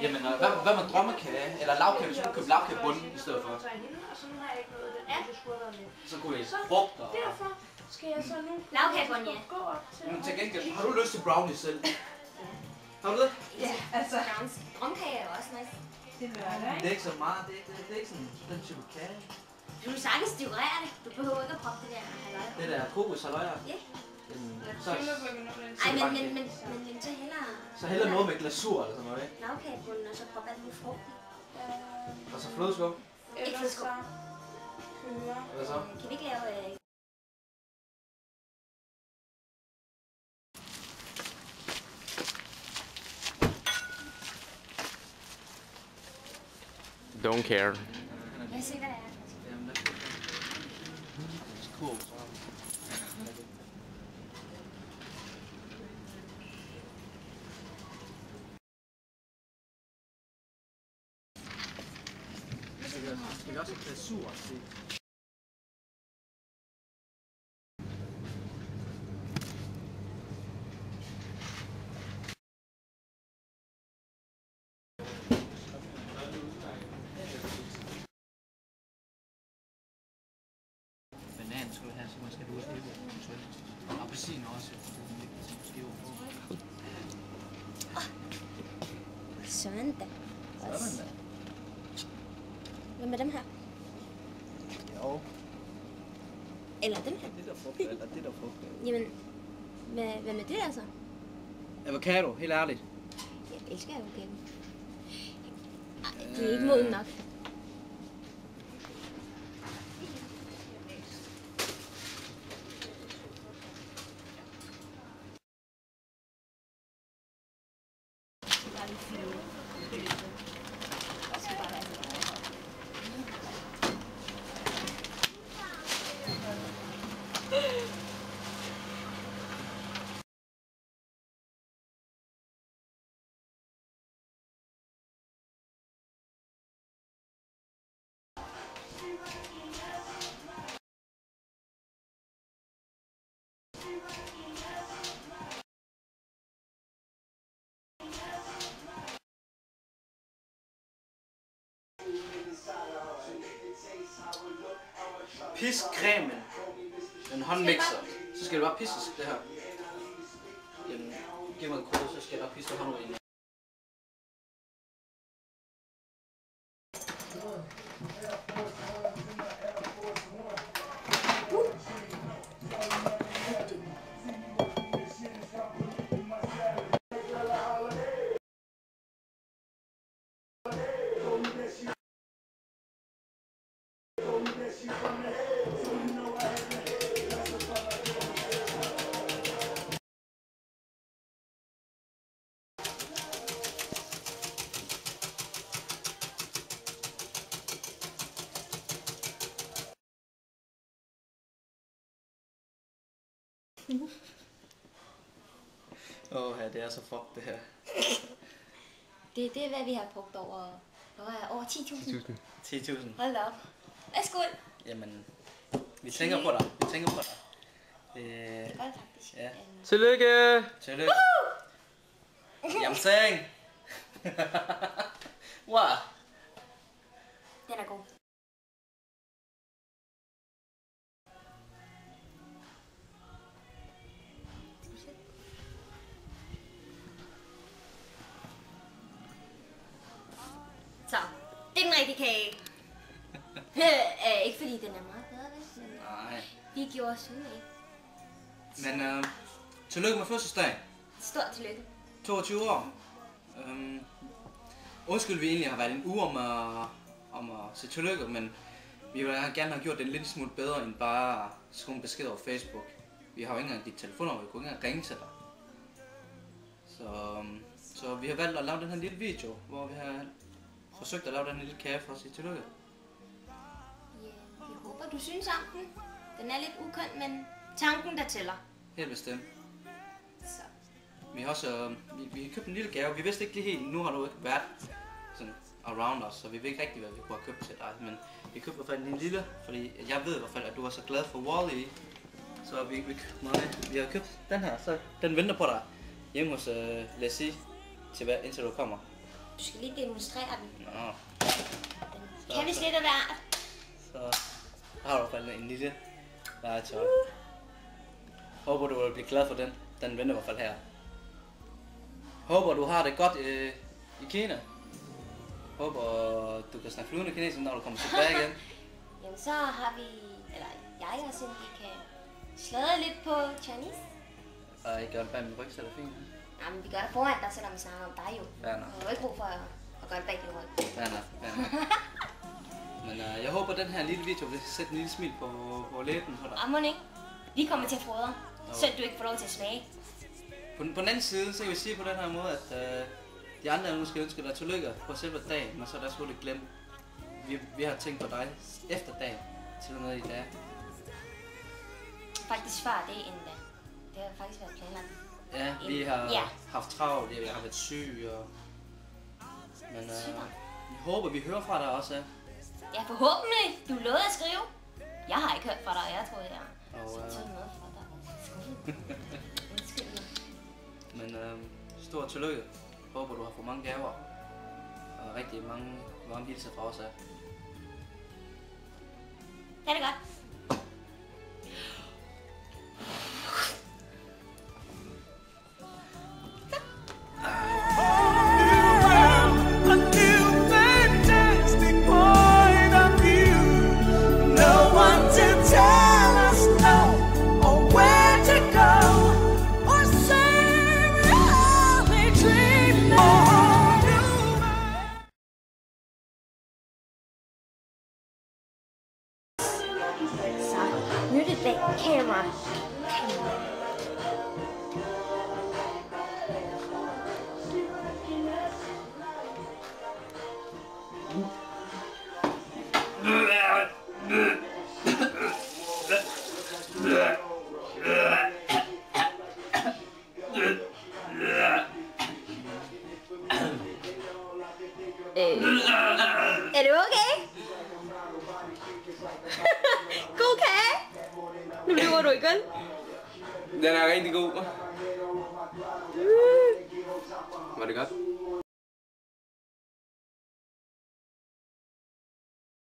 Jamen, hvad med drømmekage? Eller lavkage, hvis du køber lavkagebunden i stedet for? Ja. Så kunne jeg frugt og... Derfor skal jeg så nu Lavkagebunden, ja. gå op til... Men til gengæld, har du lyst til brownies selv? Har du det? Ja, altså... Drømkage er jo også nice. Det er lørdag, Det ikke? er ikke så meget, det er ikke sådan den type kage. Du kan sagtens dekorere det. Du behøver ikke at proppe det der halløj. Det der kokos halløj. Ja. Så Ej, men så hellere... så hellere noget med glasur eller sådan noget, ikke? Lavkagebunden, og så proppe alt muligt frugt. Og så flødeskum. Ikke flødeskum. Hvad så? Kan vi ikke lave... Don't care. Jeg ser, hvad det er. Jamen, det er cool. Skal vi også have glasur til? Banan skal vi have, så man skal du også have appelsin også. Sådan da. Sådan da. Hvad med dem her? Jo, Eller dem her? det der frugt, eller det der frugt. Jamen, hvad med det altså? Avocado, helt ærligt. Jeg elsker avocado. Ej, det er ikke moden nok. Pisk cremen. En håndmixer. Så skal det bare pisses det her. Jamen, giv mig en kode, så skal jeg bare pisse det hånden ind. Ja, det er så fuck det her. Det er hvad vi har brugt over 10.000. 10.000. Hold da op. Værsgo. Jamen, vi tænker på dig. Vi tænker på dig. Det er godt faktisk. Ja. Tillykke! Tillykke. Jamen, seng. Wow. Den er god. Så, det er den rigtige kage. Ikke fordi den er meget bedre, men Nej. vi gjorde os ud af. Men tillykke med fødselsdag. Stort tillykke. 22 år. Undskyld, vi egentlig har været en uge om at sige tillykke, men vi vil gerne have gjort det en lille smule bedre end bare skrive en besked over Facebook. Vi har jo ikke engang dit telefonnummer, vi kunne ikke engang ringe til dig. Så vi har valgt at lave den her lille video, hvor vi har forsøgt at lave den her lille kage for at sige tillykke. Ja, jeg håber, du synes om den. Den er lidt ukøn, men tanken der tæller. Helt bestemt. Så. Vi har også vi har købt en lille gave. Vi vidste ikke lige helt, nu har du ikke været sådan around us, så vi ved ikke rigtig, hvad vi kunne have købt til dig. Men vi købte i hvert fald en lille, fordi jeg ved i hvert fald, at du er så glad for Wall-E. Så vi har købt den her, så den venter på dig hjemme hos Lassie indtil du kommer. Du skal lige demonstrere den. Nå, Den kan vist lidt af hvert. så har du i hvert fald en lille legetøj. Håber du vil blive glad for den. Den venter i hvert fald her. Håber du har det godt i Kina. Håber du kan snakke flydende kinesisk, når du kommer tilbage igen. Jamen så har vi, eller jeg og Cindy kan sladre lidt på Chinese. Og I gør det bag min ryg, så er det fint. Jamen vi gør det foran dig, selvom vi snakker om dig jo. Fair nok. Du har jo ikke brug for at gøre det bag din ryg. Fair nok, fair nok. Men jeg håber, at den her lille video vil sætte en lille smil på læben på dig. Amon ikke? Vi kommer til at fodre, så du ikke får lov til at smage. På den anden side, så kan vi sige på den her måde, at de andre måske ønsker dig tillykke på selve dagen, men så er der selvfølgelig glemt. Vi har tænkt på dig efter dagen, til og med i dag. Faktisk før det endda. Det har faktisk været planlagt. Ja, vi har haft travlt, vi har været syge, og... Men vi håber, vi hører fra dig også. Ja, forhåbentlig. Du lovede at skrive. Jeg har ikke hørt fra dig, jeg tror, jeg Og, har taget noget fra dig. Undskyld mig. men stort tillykke. Håber, du har fået mange gaver. Og rigtig mange varme hilser fra os. Ha' det godt. Muted back camera. Er du okay? God kage? Nu løber du igen. Den er rigtig god. Var det godt?